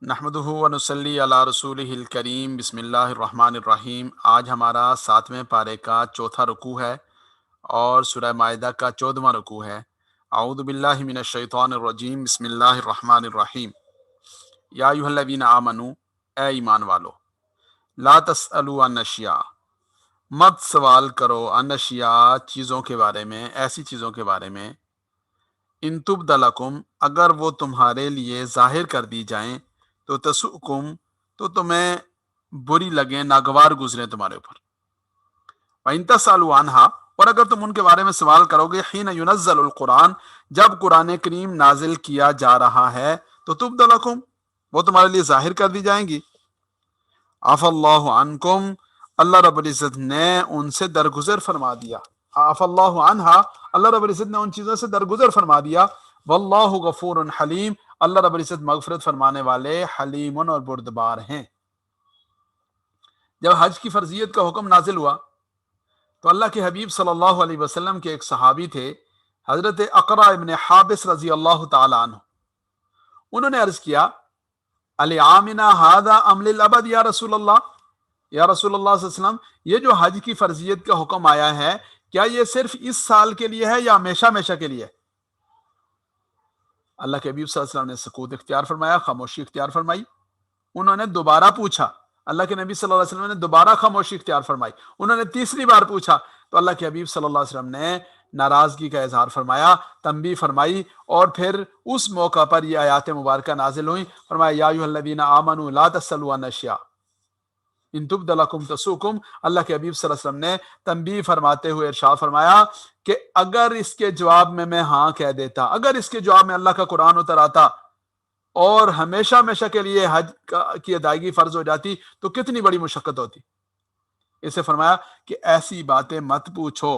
نحمدہ ونصلی علی رسولہ الکریم، بسم اللہ الرحمن الرحیم۔ آج ہمارا 7ویں پارے کا چوتھا رکوع ہے اور سورہ مائدہ کا 14واں رکوع ہے۔ اعوذ باللہ من الشیطان الرجیم، بسم اللہ الرحمن الرحیم۔ یا ایھا الذین آمنوا، اے ایمان والو، لا تسألوا عن اشیاء، مت سوال کرو عن اشیاء چیزوں کے بارے میں، ایسی چیزوں کے بارے میں، ان تبد لکم اگر وہ تمہارے لیے ظاہر کر دی جائیں تو تسؤکم تو تمہیں بری لگیں، ناگوار گزریں تمہارے اوپر۔ وَإِن تَسْأَلُوا عَنْهَا، اور اگر تم ان کے بارے میں سوال کرو گے، حین ينزل القرآن، جب قرآن کریم نازل کیا جا رہا ہے، تو تبد لکم وہ تمہارے لیے ظاہر کر دی جائیں گی۔ عفا اللہ عنکم، اللہ رب العزت نے ان سے درگزر فرما دیا۔ عفا اللہ عنہا، اللہ رب العزت نے ان چیزوں سے درگزر فرما دیا۔ واللہ غفور حلیم، اللہ رب العزت مغفرت فرمانے والے، حلیم اور بردبار ہیں۔ جب حج کی فرضیت کا حکم نازل ہوا تو اللہ کے حبیب صلی اللہ علیہ وسلم کے ایک صحابی تھے، حضرت اقرع ابن حابس رضی اللہ تعالی عنہ۔ انہوں نے عرض کیا، العامنا ھذا ام للابد یا رسول اللہ، یا رسول اللہ صلی اللہ علیہ وسلم، یہ جو حج کی فرضیت کا حکم آیا ہے، کیا یہ صرف اس سال کے لیے ہے یا ہمیشہ ہمیشہ کے لیے؟ اللہ کے حبیب صلی اللہ علیہ وسلم نے سکوت اختیار فرمایا، خاموشی اختیار فرمائی۔ انہوں نے دوبارہ پوچھا، اللہ کے نبی صلی اللہ علیہ وسلم نے دوبارہ خاموشی اختیار فرمائی۔ انہوں نے تیسری بار پوچھا تو اللہ کے حبیب صلی اللہ علیہ وسلم نے ناراضگی کا اظہار فرمایا، تنبیہ فرمائی، اور پھر اس موقع پر یہ آیات مبارکہ نازل ہوئیں۔ فرمایا، یا ایھا الذین آمنوا لا تسألوا عن اشیاء ان تبد لکم تسؤکم۔ اللہ کے حبیب صلی اللہ علیہ وسلم نے تنبیہ فرماتے ہوئے ارشاد فرمایا کہ اگر اس کے جواب میں ہاں کہہ دیتا، اگر اس کے جواب میں اللہ کا قرآن اتر آتا اور ہمیشہ ہمیشہ کے لیے حج کی ادائیگی فرض ہو جاتی تو کتنی بڑی مشقت ہوتی۔ اسے فرمایا کہ ایسی باتیں مت پوچھو۔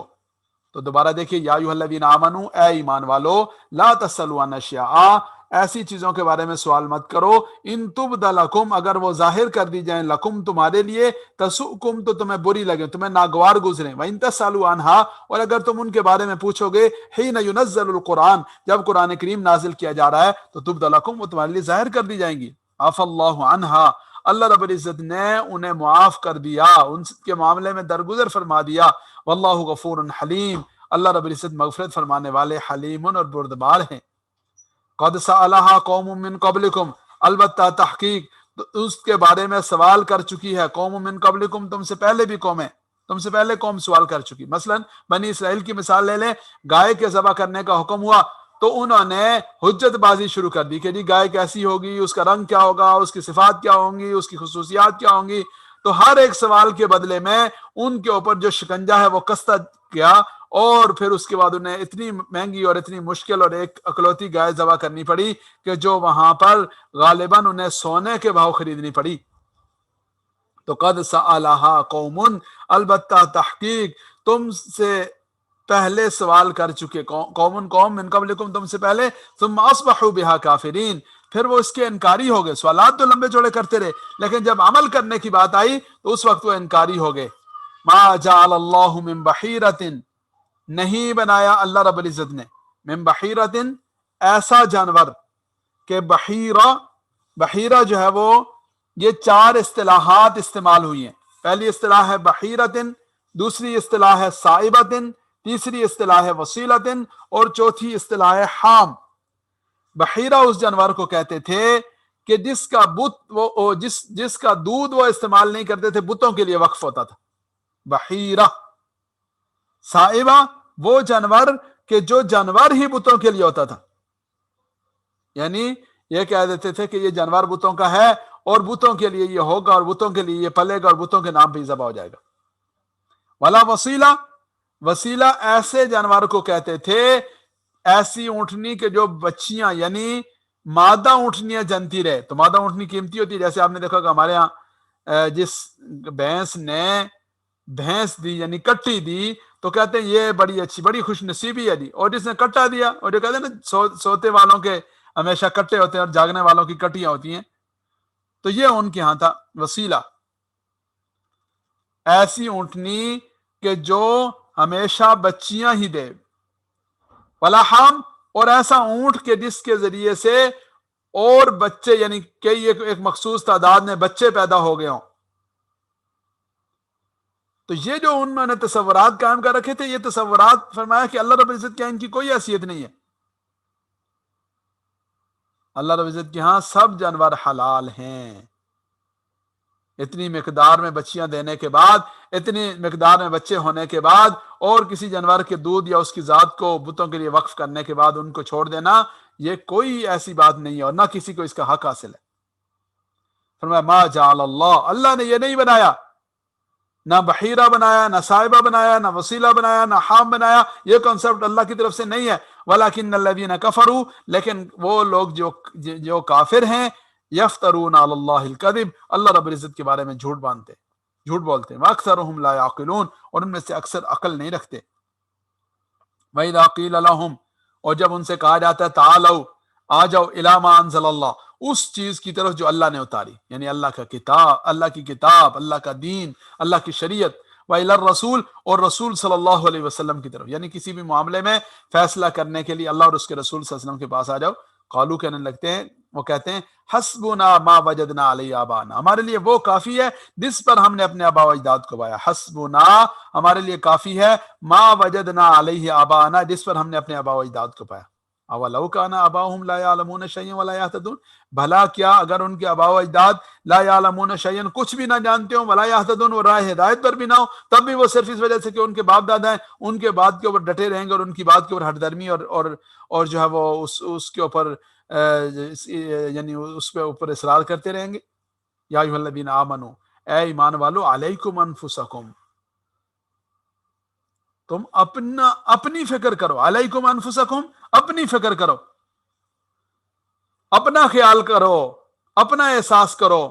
تو دوبارہ دیکھیے، یا ایھا الذین آمنو، اے ایمان والو، لا تسألوا عن اشیاء، ایسی چیزوں کے بارے میں سوال مت کرو، ان تبد لکم اگر وہ ظاہر کر دی جائیں، لکم تمہارے لیے، تسؤکم تو تمہیں بری لگیں، تمہیں ناگوار گزریں، وَإِن تَسْأَلُوا عَنْهَا، اور اگر تم ان کے بارے میں پوچھو گے، حین ينزل القرآن، جب قرآن کریم نازل کیا جا رہا ہے، تو تبد لکم وہ تمہارے لیے ظاہر کر دی جائیں گی۔ عفا اللہ عنہا، اللہ رب العزت نے انہیں معاف کر دیا، ان کے معاملے میں درگزر فرما دیا۔ واللہ غفور حلیم، اللہ رب العزت مغفرت فرمانے والے، حلیم اور بردبار ہیں۔ قد سألها قوم من قبلکم، البتہ تحقیق اس کے بارے میں سوال کر چکی ہے، قوم من قبلکم، تم سے پہلے بھی قومیں، تم سے پہلے قوم سوال کر چکی۔ مثلا بنی اسرائیل کی مثال لے لیں، گائے کے ذبح کرنے کا حکم ہوا تو انہوں نے حجت بازی شروع کر دی کہ جی گائے کیسی ہوگی، اس کا رنگ کیا ہوگا، اس کی صفات کیا ہوں گی، اس کی خصوصیات کیا ہوں گی۔ تو ہر ایک سوال کے بدلے میں ان کے اوپر جو شکنجہ ہے وہ کستا کیا، اور پھر اس کے بعد انہیں اتنی مہنگی اور اتنی مشکل اور ایک اکلوتی گائے ذبح کرنی پڑی کہ جو وہاں پر غالباً انہیں سونے کے بھاؤ خریدنی پڑی۔ تو قد سألها قوم، البتہ تحقیق تم سے پہلے سوال کر چکے، قوم من قبلکم، تم سے پہلے، ثم اصبحوا بها کافرین، پھر وہ اس کے انکاری ہو گئے۔ سوالات تو لمبے چوڑے کرتے رہے، لیکن جب عمل کرنے کی بات آئی تو اس وقت وہ انکاری ہو گئے۔ ما جعل اللہ من بحیرۃ، نہیں بنایا اللہ رب العزت نے، من بحیرۃ، ایسا جانور، کہ بحیرہ جو ہے وہ، یہ چار اصطلاحات استعمال ہوئی ہیں۔ پہلی اصطلاح ہے بحیرۃ، دوسری اصطلاح ہے سائبۃ، تیسری اصطلاح ہے وسیلۃ، اور چوتھی اصطلاح ہے حام۔ بحیرہ اس جانور کو کہتے تھے کہ جس کا جس کا دودھ وہ استعمال نہیں کرتے تھے، بتوں کے لیے وقف ہوتا تھا، بحیرہ۔ سائبہ وہ جانور کہ جو جانور ہی بتوں کے لیے ہوتا تھا، یعنی یہ کہہ دیتے تھے کہ یہ جانور بتوں کا ہے اور بتوں کے لیے یہ ہوگا اور بتوں کے لیے یہ پلے گا اور بتوں کے نام پہ ہی ذبح ہو جائے گا۔ ولا وسیلہ، وسیلہ ایسے جانور کو کہتے تھے، ایسی اونٹنی کے جو بچیاں، یعنی مادہ اونٹنیاں جنتی رہے، تو مادہ اونٹنی قیمتی ہوتی ہے۔ جیسے آپ نے دیکھا کہ ہمارے ہاں جس بھینس نے بھینس دی یعنی کٹی دی تو کہتے ہیں یہ بڑی اچھی، بڑی خوش نصیبی ہے جی، اور جس نے کٹا دیا، اور جو کہتے ہیں نا سوتے والوں کے ہمیشہ کٹے ہوتے ہیں اور جاگنے والوں کی کٹیاں ہوتی ہیں، تو یہ ان کے ہاں تھا وسیلہ، ایسی اونٹنی کہ جو ہمیشہ بچیاں ہی دے۔ ولا حام، اور ایسا اونٹ کہ جس کے ذریعے سے اور بچے یعنی کئی ایک مخصوص تعداد میں بچے پیدا ہو گئے ہوں، تو یہ جو انہوں نے تصورات قائم کر رکھے تھے، یہ تصورات فرمایا کہ اللہ رب العزت کے ان کی کوئی حیثیت نہیں ہے. اللہ رب العزت کے ہاں سب جانور حلال ہیں. اتنی مقدار میں بچیاں دینے کے بعد، اتنی مقدار میں بچے ہونے کے بعد، اور کسی جانور کے دودھ یا اس کی ذات کو بتوں کے لیے وقف کرنے کے بعد ان کو چھوڑ دینا، یہ کوئی ایسی بات نہیں ہے اور نہ کسی کو اس کا حق حاصل ہے. فرمایا ما جعل اللہ نے یہ نہیں بنایا، نہ بحیرہ بنایا، نہ صاحبہ بنایا، نہ وسیلہ بنایا، نہ حام بنایا. یہ کنسپٹ اللہ کی طرف سے نہیں ہے. وَلَكِنَّ الَّذِينَ كَفَرُوا، لیکن وہ لوگ جو کافر ہیں، یفترون علی اللہ الکذب، اللہ رب العزت کے بارے میں جھوٹ بولتے ہیں. وَأَكْثَرُهُمْ لَا يَعْقِلُونَ، اور ان میں سے اکثر عقل نہیں رکھتے. وَإِذَا قِيلَ لَهُمْ، اور جب ان سے کہا جاتا ہے تعالوا، آ جاؤ، الی ما انزل اللہ، اس چیز کی طرف جو اللہ نے اتاری، یعنی اللہ کی کتاب، اللہ کا دین، اللہ کی شریعت. وَإِلَى الرَّسُولِ، اور رسول صلی اللہ علیہ وسلم کی طرف، یعنی کسی بھی معاملے میں فیصلہ کرنے کے لیے اللہ اور اس کے رسول صلی اللہ علیہ وسلم کے پاس آ جاؤ. قالو، کہنے لگتے ہیں، وہ کہتے ہیں حسبنا ما وجدنا علیہ آبانا، ہمارے لیے وہ کافی ہے جس پر ہم نے اپنے آبا و اجداد کو پایا. حسبنا، ہمارے لیے کافی ہے، ما وجدنا علیہ آبانا، جس پر ہم نے اپنے آبا و اجداد کو پایا. اولو کان آباؤہم لا یعلمون شیئا ولا یہتدون، بھلا کیا اگر ان کے آبا و اجداد لا یعلمون شیئا، کچھ بھی نہ جانتے ہوں، ولا یہتدون، وہ راہ ہدایت پر بھی نہ ہو، تب بھی وہ صرف اس وجہ سے کہ ان کے باپ دادا ہیں، ان کے بات کے اوپر ڈٹے رہیں گے اور ان کی بات کے اوپر ہٹ درمی اور جو ہے وہ اس کے اوپر یعنی اس پہ اوپر اصرار کرتے رہیں گے. یا ایھا الذین آمنوا، اے ایمان والو، علیکم انفسکم، تم اپنی فکر کرو. علیکم انفسکم، اپنی فکر کرو، اپنا خیال کرو، اپنا احساس کرو،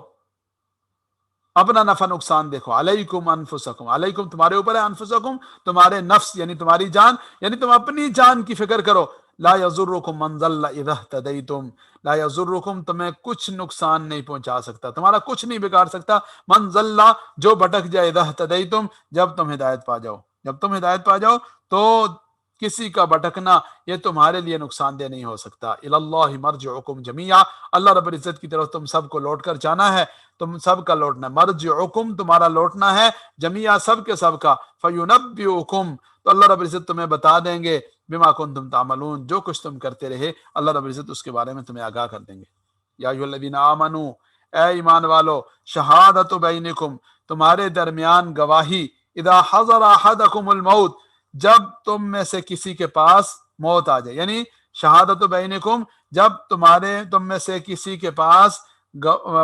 اپنا نفع نقصان دیکھو. علیکم انفسکم، علیکم تمہارے اوپر ہے، انفسکم تمہارے نفس یعنی تمہاری جان، یعنی تم اپنی جان کی فکر کرو. لا یضرکم من ضل اذا اہتدیتم، لا یضرکم، تمہیں کچھ نقصان نہیں پہنچا سکتا، تمہارا کچھ نہیں بگاڑ سکتا. من ضل، جو بھٹک جائے، اذا اہتدیتم، جب تم ہدایت پا جاؤ. جب تم ہدایت پا جاؤ تو کسی کا بھٹکنا یہ تمہارے لیے نقصان دہ نہیں ہو سکتا. الی اللہ مرجعکم جمیعا، اللہ رب العزت کی طرف تم سب کو لوٹ کر جانا ہے، تم سب کا لوٹنا. مرجعکم، تمہارا لوٹنا ہے، جمیعا، سب کے سب کا. فینبئکم، تو اللہ رب العزت تمہیں بتا دیں گے، بما کنتم تعملون، جو کچھ تم کرتے رہے اللہ رب العزت اس کے بارے میں تمہیں آگاہ کر دیں گے. یا ایھا الذین آمنو، اے ایمان والو، شہادت بینکم، تمہارے درمیان گواہی، اذا حضر احدکم الموت، جب تم میں سے کسی کے پاس موت آ جائے. یعنی شہادت بینکم، جب تم میں سے کسی کے پاس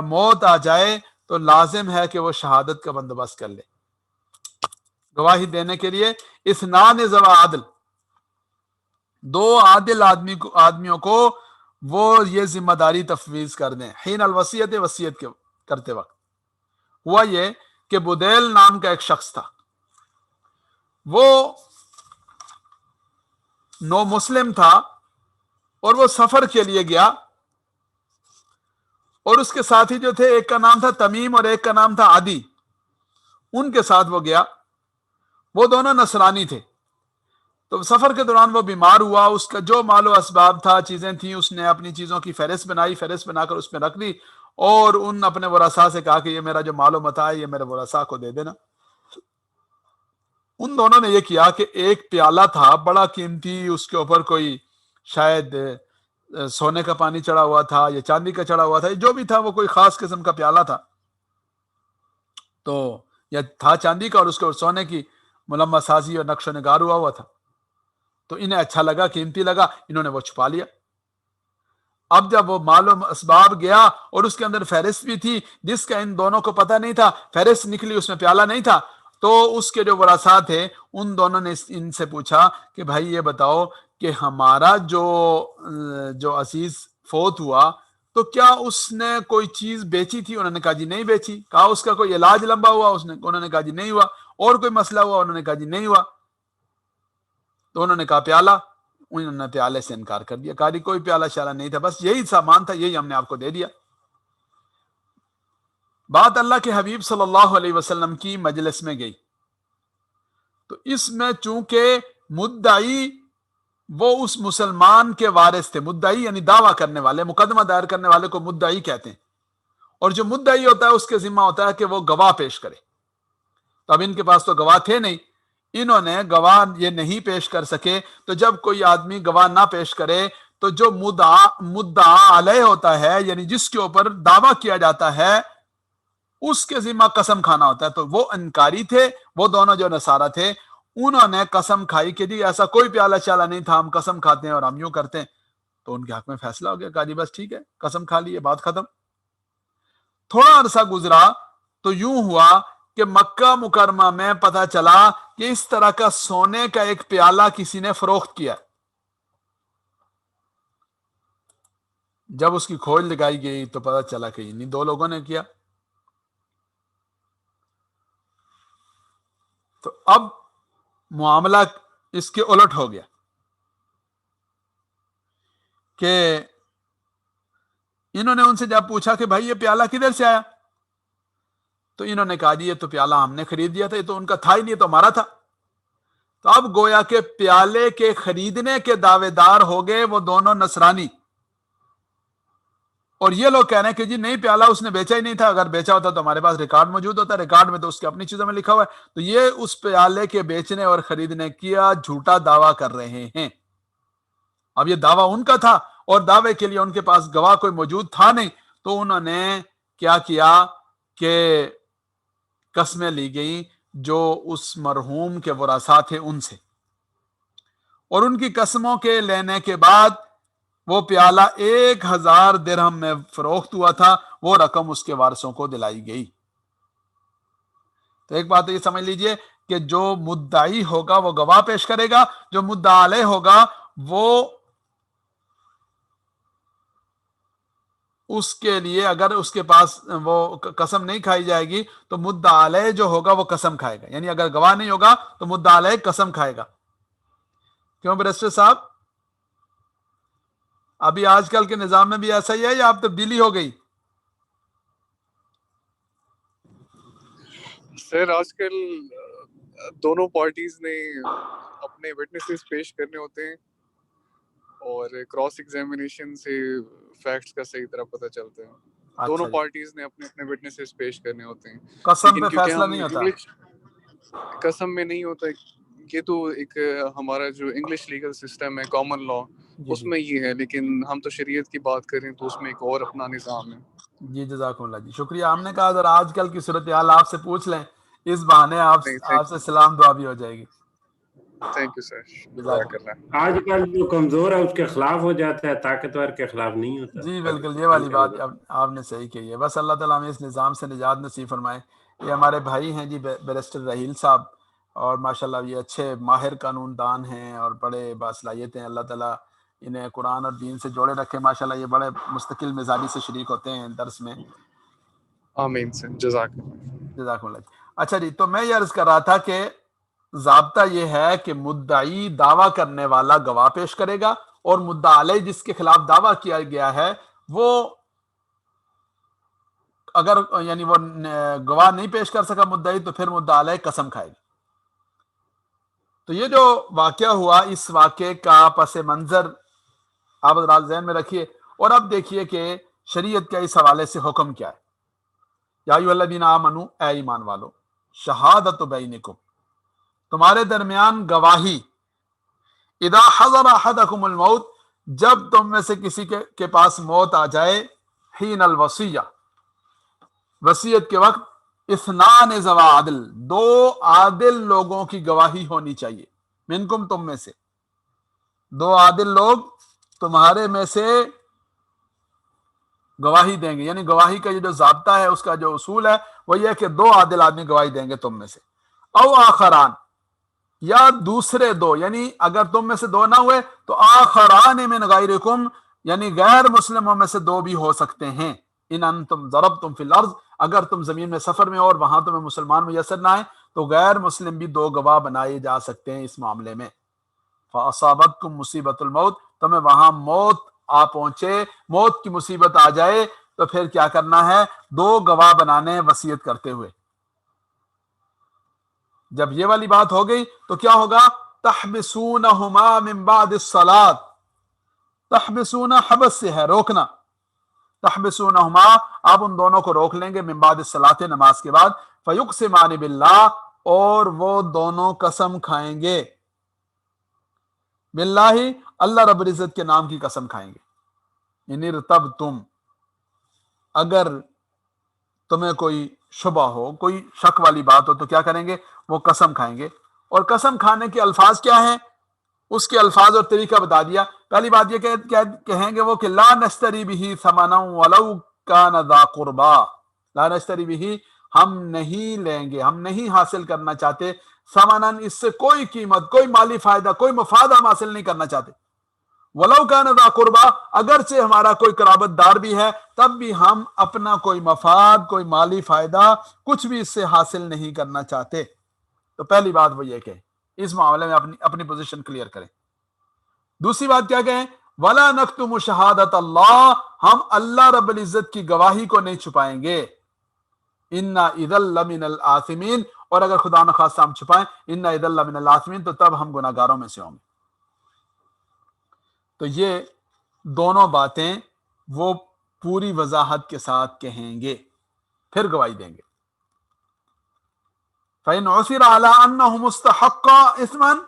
موت آ جائے تو لازم ہے کہ وہ شہادت کا بندوبست کر لے. گواہی دینے کے لیے اثنان ذوی عدل، دو عادل آدمیوں کو وہ یہ ذمہ داری تفویض کر دیں. حین الوصیت، وصیت کرتے وقت. ہوا یہ کہ بدیل نام کا ایک شخص تھا، وہ نو مسلم تھا اور وہ سفر کے لیے گیا، اور اس کے ساتھی جو تھے، ایک کا نام تھا تمیم اور ایک کا نام تھا عدی، ان کے ساتھ وہ گیا. وہ دونوں نصرانی تھے. تو سفر کے دوران وہ بیمار ہوا، اس کا جو مال و اسباب تھا، چیزیں تھیں، اس نے اپنی چیزوں کی فہرست بنائی، فہرست بنا کر اس میں رکھ دی، اور ان اپنے ورثاء سے کہا کہ یہ میرا جو مال و متاع ہے یہ میرے ورثاء کو دے دینا. ان دونوں نے یہ کیا کہ ایک پیالہ تھا بڑا قیمتی، اس کے اوپر کوئی شاید سونے کا پانی چڑھا ہوا تھا یا چاندی کا چڑھا ہوا تھا، جو بھی تھا وہ کوئی خاص قسم کا پیالہ تھا، تو یا تھا چاندی کا اور اس کے اوپر سونے کی ملمس سازی اور نقش و نگار ہوا تھا. تو انہیں اچھا لگا، قیمتی لگا، انہوں نے وہ چھپا لیا. اب جب وہ مال و اسباب گیا اور اس کے اندر فہرست بھی تھی جس کا ان دونوں کو پتہ نہیں تھا، فہرست نکلی اس میں پیالہ نہیں تھا، تو اس کے جو ورثاء تھے ان دونوں نے ان سے پوچھا کہ بھائی یہ بتاؤ کہ ہمارا جو عزیز فوت ہوا تو کیا اس نے کوئی چیز بیچی تھی؟ انہوں نے کہا جی نہیں بیچی. کہا اس کا کوئی علاج لمبا ہوا؟ انہوں نے کہا جی نہیں ہوا. اور کوئی مسئلہ ہوا؟ انہوں نے کہا جی نہیں ہوا. تو انہوں نے کہا پیالہ، انہوں نے پیالے سے انکار کر دیا، کہا کوئی پیالہ شالہ نہیں تھا، بس یہی سامان تھا، یہی ہم نے آپ کو دے دیا. بات اللہ کے حبیب صلی اللہ علیہ وسلم کی مجلس میں گئی، تو اس میں چونکہ مدعی وہ اس مسلمان کے وارث تھے. مدعی یعنی دعویٰ کرنے والے، مقدمہ دائر کرنے والے کو مدعی کہتے ہیں. اور جو مدعی ہوتا ہے اس کے ذمہ ہوتا ہے کہ وہ گواہ پیش کرے. تو اب ان کے پاس تو گواہ تھے نہیں، انہوں نے گواہ یہ نہیں پیش کر سکے. تو جب کوئی آدمی گواہ نہ پیش کرے تو جو مدعا علیہ ہوتا ہے، یعنی جس کے اوپر دعویٰ کیا جاتا ہے، اس کے ذمہ قسم کھانا ہوتا ہے. تو وہ انکاری تھے، وہ دونوں جو نصارہ تھے، انہوں نے قسم کھائی کہ جی ایسا کوئی پیالہ چالا نہیں تھا، ہم قسم کھاتے ہیں اور ہم یوں کرتے ہیں. تو ان کے حق میں فیصلہ ہو گیا، کہا جی بس ٹھیک ہے، قسم کھا لی، بات ختم. تھوڑا عرصہ گزرا تو یوں ہوا کہ مکہ مکرمہ میں پتہ چلا کہ اس طرح کا سونے کا ایک پیالہ کسی نے فروخت کیا. جب اس کی کھوج لگائی گئی تو پتہ چلا کہ انہی دو لوگوں نے کیا. تو اب معاملہ اس کے الٹ ہو گیا کہ انہوں نے ان سے جب پوچھا کہ بھائی یہ پیالہ کدھر سے آیا، تو انہوں نے کہا جی یہ تو پیالہ ہم نے خرید لیا تھا، یہ تو ان کا تھا ہی نہیں، تو ہمارا تھا. تو اب گویا کہ پیالے کے خریدنے کے دعوے دار ہو گئے وہ دونوں نصرانی، اور یہ لوگ کہہ رہے ہیں کہ جی نہیں پیالہ اس نے بیچا ہی نہیں تھا، اگر بیچا ہوتا تو ہمارے پاس ریکارڈ موجود ہوتا، ریکارڈ میں تو اس کی اپنی چیزوں میں لکھا ہوا ہے. تو یہ اس پیالے کے بیچنے اور خریدنے کیا جھوٹا دعویٰ کر رہے ہیں. اب یہ دعویٰ ان کا تھا اور دعوے کے لیے ان کے پاس گواہ کوئی موجود تھا نہیں. تو انہوں نے کیا کیا کہ قسمیں لی گئیں جو اس مرحوم کے ورثاء تھے ان سے، اور ان کی قسموں کے لینے کے بعد وہ پیالہ 1000 درہم میں فروخت ہوا تھا، وہ رقم اس کے وارثوں کو دلائی گئی. تو ایک بات یہ سمجھ لیجئے کہ جو مدعی ہوگا وہ گواہ پیش کرے گا، جو مدعا علیہ ہوگا وہ اس کے لیے اگر اس کے پاس وہ قسم نہیں کھائی جائے گی تو مدعا علیہ جو ہوگا وہ قسم کھائے گا. یعنی اگر گواہ نہیں ہوگا تو مدعا علیہ قسم کھائے گا. کیوں بیرسٹر صاحب، ابھی آج کل کے نظام میں بھی ایسا ہی ہے یا اب تبدیلی ہو گئی؟ سر آج کل دونوں پارٹیز نے اپنے وٹنسز پیش کرنے ہوتے ہیں اور کراس ایگزامینیشن سے فیکٹس کا صحیح طرح پتہ چلتا ہے. دونوں پارٹیز نے اپنے اپنے وٹنسز پیش کرنے ہوتے ہیں. قسم پہ فیصلہ نہیں ہوتا، قسم میں نہیں ہوتا. یہ تو ایک ہمارا جو انگلش لیگل سسٹم ہے، کامن لا، اس میں یہ ہے، لیکن ہم تو شریعت کی بات کریں تو اس میں ایک اور اپنا نظام ہے. جی جزاکم اللہ جی، شکریہ. ہم نے کہا ذرا آج کل کی صورتحال آپ سے پوچھ لیں، اس بہانے آپ سے سلام دعا بھی ہو جائے گی. Thank you sir. آج کل جو کمزور ہے اس کے خلاف ہو جاتا ہے، طاقتور کے خلاف نہیں ہوتا. جی بالکل، یہ والی بات آپ نے صحیح کہی ہے. بس اللہ تعالیٰ ہمیں اس نظام سے نجات نصیب فرمائے. یہ ہمارے بھائی ہیں جی بیرسٹر رحیل صاحب، اور ماشاءاللہ یہ اچھے ماہر قانون دان ہیں اور بڑے باصلاحیت ہیں. اللہ تعالیٰ انہیں قرآن اور دین سے جوڑے رکھے. ماشاءاللہ یہ بڑے مستقل مزاجی سے شریک ہوتے ہیں درس میں. آمین سر. جزاک اللہ. اچھا جی، تو میں یہ عرض کر رہا تھا کہ ضابطہ یہ ہے کہ مدعی دعویٰ کرنے والا گواہ پیش کرے گا، اور مدعا علیہ جس کے خلاف دعویٰ کیا گیا ہے وہ اگر یعنی وہ گواہ نہیں پیش کر سکا مدعی، تو پھر مدعا علیہ قسم کھائے گی. تو یہ جو واقعہ ہوا، اس واقعے کا پس منظر آپ حضرات ذہن میں رکھیے، اور اب دیکھیے کہ شریعت کا اس حوالے سے حکم کیا ہے. یا ایھا الذین آمنوا، اے ایمان والو، شہادت بینکم، تمہارے درمیان گواہی، اذا حضر احدکم الموت، جب تم میں سے کسی کے پاس موت آ جائے، حین الوصیہ، وصیت کے وقت، اثنان ذوا عدل، 2 عادل لوگوں کی گواہی ہونی چاہیے. منکم، تم میں سے 2 عادل لوگ تمہارے میں سے گواہی دیں گے. یعنی گواہی کا یہ جو ضابطہ ہے، اس کا جو اصول ہے وہ یہ ہے کہ 2 عادل آدمی گواہی دیں گے تم میں سے. او آخران، یا دوسرے 2، یعنی اگر تم میں سے 2 نہ ہوئے تو آخران من غیرکم، یعنی غیر مسلموں میں سے 2 بھی ہو سکتے ہیں. ان انتم ضربتم فی الارض، اگر تم زمین میں سفر میں اور وہاں تمہیں مسلمان میسر نہ آئے تو غیر مسلم بھی 2 گواہ بنائے جا سکتے ہیں اس معاملے میں. فاصابتکم مصیبت الموت، تمہیں وہاں موت آ پہنچے، موت کی مصیبت آ جائے، تو پھر کیا کرنا ہے؟ 2 گواہ بنانے وصیت کرتے ہوئے. جب یہ والی بات ہو گئی تو کیا ہوگا؟ تحبسونہما من بعد الصلاۃ، تحبسون حبس سے ہے روکنا، تحبسونہما آپ ان دونوں کو روک لیں گے من بعد الصلاۃ نماز کے بعد، فیقسمان باللہ اور وہ دونوں قسم کھائیں گے، باللہ اللہ رب العزت کے نام کی قسم کھائیں گے، ان ارتبتم اگر تمہیں کوئی شبہ ہو، کوئی شک والی بات ہو تو کیا کریں گے؟ وہ قسم کھائیں گے۔ اور قسم کھانے کے الفاظ کیا ہیں؟ اس کے الفاظ اور طریقہ بتا دیا۔ پہلی بات یہ کہیں گے وہ کہ لا نشتری بہ ثمنا ولو کان ذا قربا، لا نشتری بہ ہم نہیں لیں گے، ہم نہیں حاصل کرنا چاہتے، ثمنا اس سے کوئی قیمت، کوئی مالی فائدہ، کوئی مفاد ہم حاصل نہیں کرنا چاہتے، ولو کان ذا قربا اگرچہ ہمارا کوئی قرابت دار بھی ہے تب بھی ہم اپنا کوئی مفاد، کوئی مالی فائدہ کچھ بھی اس سے حاصل نہیں کرنا چاہتے۔ تو پہلی بات وہ یہ کہ اس معاملے میں اپنی پوزیشن کلیئر کریں۔ دوسری بات کیا کہیں؟ ولا نکتم شہادت اللہ، ہم اللہ رب العزت کی گواہی کو نہیں چھپائیں گے، انا اذا لمن الآثمین، اور اگر خدا نخواستہ ہم چھپائیں انا اذا لمن الآثمین تو تب ہم گناہ گاروں میں سے ہوں گے۔ تو یہ دونوں باتیں وہ پوری وضاحت کے ساتھ کہیں گے، پھر گواہی دیں گے۔ فَإِنْ عُثِرَ عَلَىٰ أَنَّهُ مُسْتَحَقَّ إِثْمًا،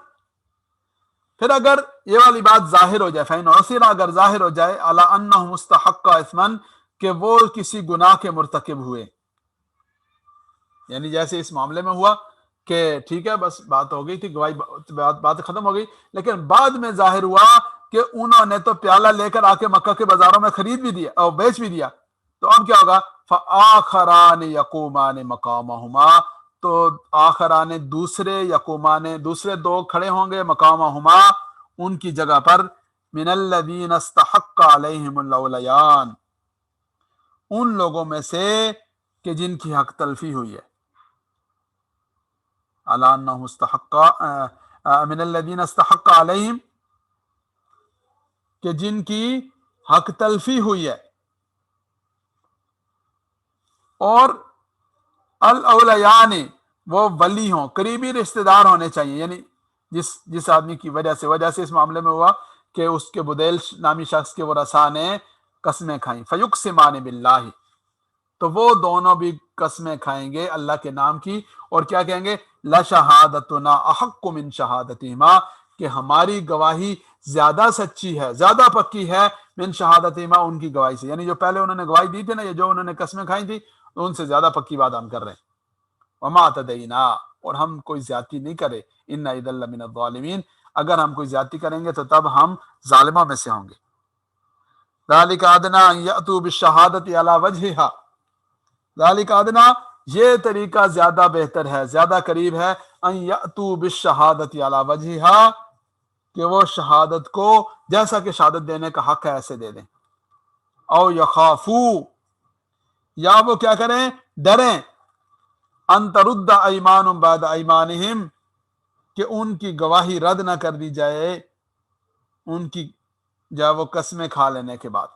پھر اگر یہ والی بات ظاہر ہو جائے، فَإِنْ عُثِرَ اگر ظاہر ہو جائے عَلَىٰ أَنَّهُ مُسْتَحَقَّ إِثْمًا کہ وہ کسی گناہ کے مرتکب ہوئے، یعنی جیسے اس معاملے میں ہوا کہ ٹھیک ہے بس بات ہو گئی تھی، گواہی بات ختم ہو گئی، لیکن بعد میں ظاہر ہوا کہ انہوں نے تو پیالہ لے کر آ کے مکہ کے بازاروں میں خرید بھی دیا اور بیچ بھی دیا، تو اب کیا ہوگا؟ فآخران یقومان مقامہما، تو آخران دوسرے، یقومان دوسرے دو کھڑے ہوں گے، مقامہما ان کی جگہ پر، من الذین استحق علیہم الاولیان ان لوگوں میں سے کہ جن کی حق تلفی ہوئی ہے، علی انہ استحق من الذین استحق علیہم کہ جن کی حق تلفی ہوئی ہے، اور الاولیان وہ ولی ہوں، قریبی رشتہ دار ہونے چاہیے، یعنی جس آدمی کی وجہ سے اس معاملے میں ہوا کہ اس کے بدیل نامی شخص کے ورثاء نے قسمیں کھائیں، فیقسمان باللہ تو وہ دونوں بھی قسمیں کھائیں گے اللہ کے نام کی، اور کیا کہیں گے؟ لشہادتنا احق من شہادتہما کہ ہماری گواہی زیادہ سچی ہے، زیادہ پکی ہے، من شہادتہما ان کی گواہی سے، یعنی جو پہلے انہوں نے گواہی دی تھی نا، یہ جو انہوں نے قسمیں کھائیں تھی ان سے زیادہ پکی بات ہم کر رہے ہیں۔ وما اعتدینا اور ہم کوئی زیادتی نہیں کرے، ان اذا لمن الظالمین اگر ہم کوئی زیادتی کریں گے تو تب ہم ظالموں میں سے ہوں گے۔ ذالک ادنی ان یأتوا بالشہادۃ علی وجہہا، ذالک ادنی یہ طریقہ زیادہ بہتر ہے، زیادہ قریب ہے، ان یأتوا بالشہادۃ علی وجہہا کہ وہ شہادت کو جیسا کہ شہادت دینے کا حق ہے ایسے دے دیں، او یخافو یا وہ کیا کریں؟ ڈریں، ان ترد ایمان بعد ایمانہم کہ ان کی گواہی رد نہ کر دی جائے ان کی جب وہ قسمیں کھا لینے کے بعد۔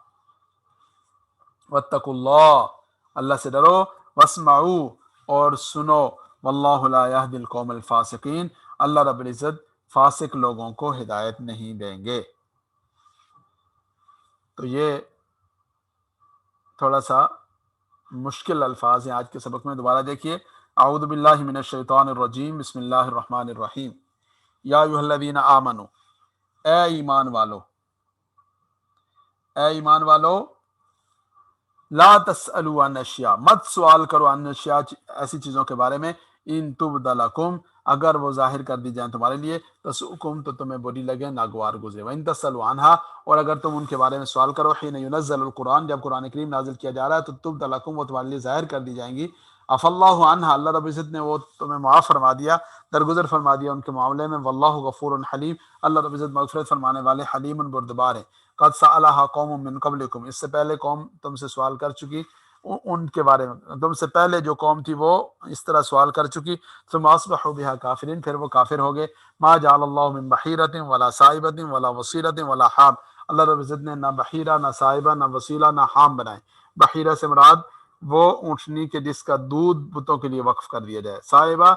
واتقوا اللہ اللہ سے ڈرو، واسمعوا اور سنو، واللہ لا یہدی القوم الفاسقین اللہ رب العزت فاسق لوگوں کو ہدایت نہیں دیں گے۔ تو یہ تھوڑا سا مشکل الفاظ ہیں آج کے سبق میں، دوبارہ دیکھیے۔ اعوذ باللہ من الشیطان الرجیم، بسم اللہ الرحمن الرحیم۔ یا ایھا الذین آمنوا اے ایمان والو، اے ایمان والو، لا تسألوا عن اشیاء مت سوال کرو، عن اشیاء ایسی چیزوں کے بارے میں، ان تبد لکم اگر وہ ظاہر کر دی جائیں تمہارے لیے، تسؤکم تو تمہیں بری لگے، ناگوار گزرے، وان تسألوا عنہا اور اگر تم ان کے بارے میں سوال کرو، حین ینزل القرآن جب قرآن کریم نازل کیا جا رہا ہے، تو تبد لکم وہ تمہارے لیے ظاہر کر دی جائیں گی، عفا اللہ عنہا اللہ رب العزت نے وہ تمہیں معاف فرما دیا، درگزر فرما دیا ان کے معاملے میں، واللہ غفور حلیم اللہ رب العزت مغفرت فرمانے والے، حلیم بردبار ہے۔ قد سألها قوم من قبلکم اس سے پہلے قوم تم سے سوال کر چکی ان کے بارے میں، تم سے پہلے جو قوم تھی وہ اس طرح سوال کر چکی، ثم اصبحوا بها کافرین پھر وہ کافر ہو گئے۔ ما جعل اللہ من بحیرۃ ولا صائبۃ ولا وصیلۃ ولا حام اللہ رب العزت نے نہ بحیرہ، نہ صائبہ، نہ وسیلہ، نہ حام بنائے۔ بحیرہ سے مراد وہ اونٹنی کے جس کا دودھ بتوں کے لیے وقف کر دیا جائے، صائبہ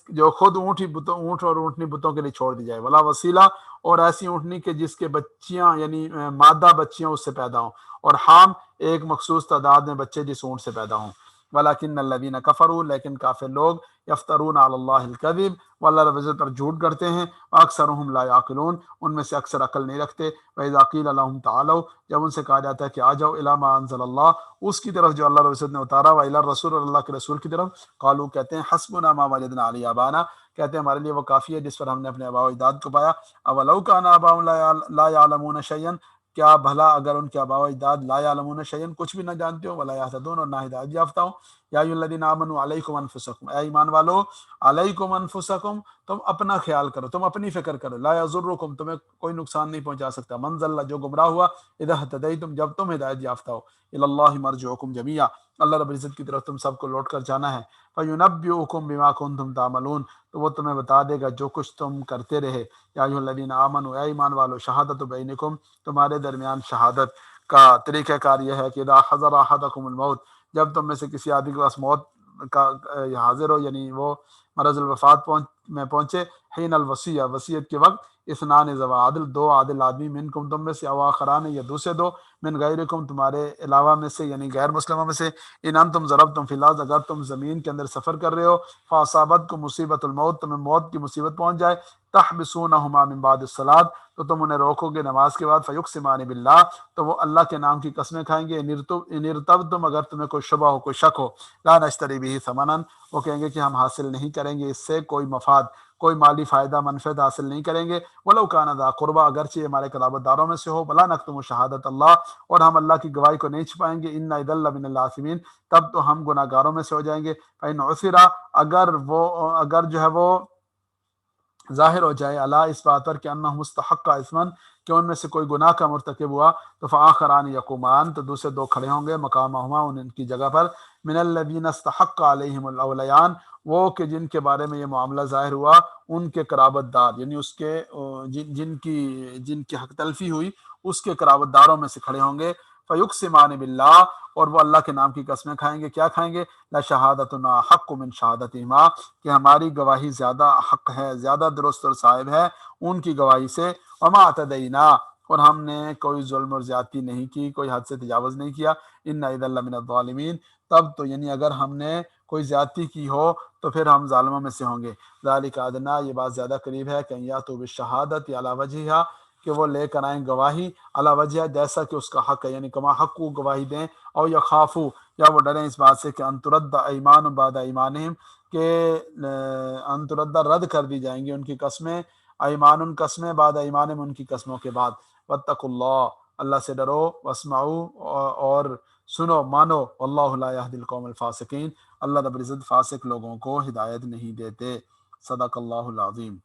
جو خود اونٹ اور اونٹنی بتوں کے لیے چھوڑ دی جائے، ولا وسیلہ، اور ایسی اونٹنی کہ جس کے بچیاں یعنی مادہ بچیاں اس سے پیدا ہوں، اور حام ایک مخصوص تعداد میں بچے جس اونٹ سے پیدا ہوں۔ ولیکن الذین کفروا، لیکن کافر لوگ، یفترون علی اللہ الکذب، وہ اللہ رب العزت پر جھوٹ کرتے ہیں، اکثرهم لا یعقلون، ان میں سے اکثر عقل نہیں رکھتے۔ وَإِذَا قِیلَ لَهُمْ تَعَالَوْا، جب ان سے کہا جاتا ہے کہ آ جاؤ، الی ما انزل اللہ، اس کی طرف جو اللہ رب العزت نے اتارا، وَإِلَى الرَّسُولِ، اور اللہ کے رسول کی طرف، قالوا کہتے ہیں، حسبنا ما وجدنا علیہ آبانا، کہتے ہیں ہمارے لیے وہ کافی ہے جس پر ہم نے اپنے آباء و اجداد کو پایا۔ اولو کان آباؤہم لا یعلمون شیئا، کیا بھلا اگر ان کے آباء و اجداد لا یعلمون شیئا کچھ بھی نہ جانتے ہو، ولا یہتدون، اور نہ ہدایت یافتہ ہوں۔ یا ایھا الذین آمنوا علیکم انفسکم، اے ایمان والو، علیکم انفسکم، تم اپنا خیال کرو، تم اپنی فکر کرو، لا یضرکم، تمہیں کوئی نقصان نہیں پہنچا سکتا، من ضل، جو گمراہ ہوا، اذا اہتدیتم، جب تم ہدایت یافتہ ہو، الی اللہ مرجعکم جمیعا، اللہ رب العزت کی طرف تم سب کو لوٹ کر جانا ہے، فینبئکم بما کنتم تعملون، تو وہ تمہیں بتا دے گا جو کچھ تم کرتے رہے۔ یا ایھا الذین آمنوا، اے ایمان والو، شہادت بینکم، تمہارے درمیان شہادت کا طریقہ کار یہ ہے کہ اذا حضر احدکم الموت، جب تم میں سے کسی آدمی کے پاس موت کا حاضر ہو، یعنی وہ مرض الوفات میں پہنچے، حین الوصیہ، وصیت کے وقت، اثنان ذوی عدل، دو عادل آدمی، منکم، تم میں سے، او آخران، یا دوسرے دو، من غیرکم، تمہارے علاوہ میں سے، یعنی غیر مسلموں میں سے، ان انتم ضربتم فی الارض، اگر تم زمین کے اندر سفر کر رہے ہو، فاصابتکم مصیبت الموت، تمہیں موت کی مصیبت پہنچ جائے، تحبسونہما من بعد الصلاۃ، تو تم انہیں روکو گے نماز کے بعد، فیقسمان باللہ، تو وہ اللہ کے نام کی قسمیں کھائیں گے، ان ارتبتم، اگر تمہیں کوئی شبہ ہو، کوئی شک ہو، لا نشتری بہ ثمنا، وہ کہیں گے کہ ہم حاصل نہیں کریں گے اس سے کوئی مفاد، کوئی مالی فائدہ منفعت حاصل نہیں کریں گے، ولو کان ذا قربا، اگرچہ ہمارے قرابت داروں میں سے ہو، ولا نکتم شہادت اللہ، اور ہم اللہ کی گواہی کو نہیں چھپائیں گے، انا اذا لمن الآثمین، تب تو ہم گناہ گاروں میں سے ہو جائیں گے، فإن عثر، اگر جو ہے وہ ظاہر ہو جائے، اللہ اس بات پر کہ انہ مستحق اثمن، کہ ان میں سے کوئی گناہ کا مرتکب ہوا، تو فآخران یقومان، تو دوسرے دو کھڑے ہوں گے، مقامہما، ان کی جگہ پر، من الذین استحق علیہم الاولیان، وہ کہ جن کے بارے میں یہ معاملہ ظاہر ہوا، ان کے قرابت دار، یعنی اس کے جن کی حق تلفی ہوئی، اس کے قرابت داروں میں سے کھڑے ہوں گے، فیقسمان باللہ، اور وہ اللہ کے نام کی قسمیں کھائیں گے، کیا کھائیں گے، لشہادتنا حق من شہادتہما، کہ ہماری گواہی زیادہ حق ہے، زیادہ درست اور صائب ہے ان کی گواہی سے، وما اعتدینا، اور ہم نے کوئی ظلم اور زیادتی نہیں کی، کوئی حد سے تجاوز نہیں کیا، ان اذا لمن الظالمین، تب تو یعنی اگر ہم نے کوئی زیادتی کی ہو تو پھر ہم ظالموں میں سے ہوں گے، ذالک ادنیٰ، یہ بات زیادہ قریب ہے، کہ یاتوا بالشہادۃ علی وجہہا، کہ وہ لے کر آئیں گواہی علی وجہ، جیسا کہ اس کا حق ہے، یعنی کما حق کو گواہی دیں، او یخافوا، یا وہ ڈریں اس بات سے کہ ان ترد ایمان بعد ایمانہم، کہ ان ترد، رد کر دی جائیں گی ان کی قسمیں، ایمان قسمیں، بعد ایمانہم، ان کی قسموں کے بعد، واتقوا اللہ، اللہ سے ڈرو، واسمعوا، اور سنو، مانو، واللہ لا یہدی القوم الفاسقین، اللہ رب العزت فاسق لوگوں کو ہدایت نہیں دیتے۔ صدق اللہ العظیم۔